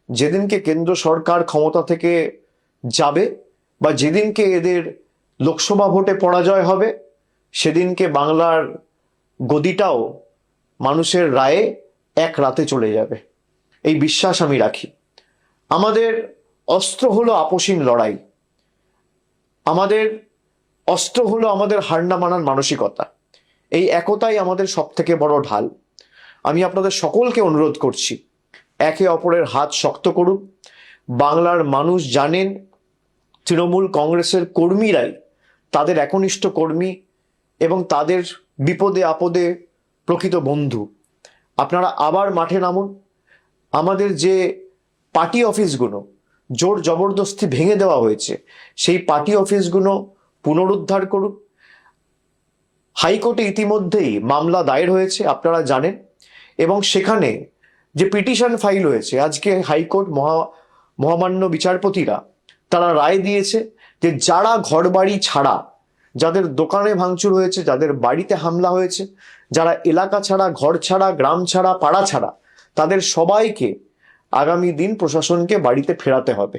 যেদিনকে কেন্দ্র সরকার ক্ষমতা থেকে যাবে বা যেদিনকে এদের লোকসভা ভোটে পরাজয় হবে, সেদিনকে বাংলার গদিটাও মানুষের রায়ে এক রাতে চলে যাবে, এই বিশ্বাস আমি রাখি। আমাদের অস্ত্র হলো আপোষহীন লড়াই, আমাদের অস্ত্র হলো আমাদের হার না মানার মানসিকতা। এই একতাই আমাদের সব থেকে বড় ঢাল। আমি আপনাদের সকলকে অনুরোধ করছি, একে অপরের হাত শক্ত করুন। বাংলার মানুষ জানেন তৃণমূল কংগ্রেসের কর্মীরাই তাদের একনিষ্ঠ কর্মী এবং তাদের বিপদে আপদে প্রকৃত বন্ধু। আপনারা আবার মাঠে নামুন। আমাদের যে পার্টি অফিসগুলো জোর জবরদস্তি ভেঙে দেওয়া হয়েছে, সেই পার্টি অফিসগুলো পুনরুদ্ধার করুন। হাইকোর্টে ইতিমধ্যেই মামলা দায়ের হয়েছে, আপনারা জানেন, এবং সেখানে যে পিটিশন ফাইল হয়েছে, আজকে হাইকোর্ট মহামান্য বিচারপতিরা তারা রায় দিয়েছে যে যারা ঘরবাড়ি ছাড়া, যাদের দোকানে ভাঙচুর হয়েছে, যাদের বাড়িতে হামলা হয়েছে, যারা এলাকা ছাড়া, ঘর ছাড়া, গ্রাম ছাড়া, পাড়া ছাড়া, তাদের সবাইকে আগামী দিন প্রশাসনকে বাড়িতে ফেরাতে হবে।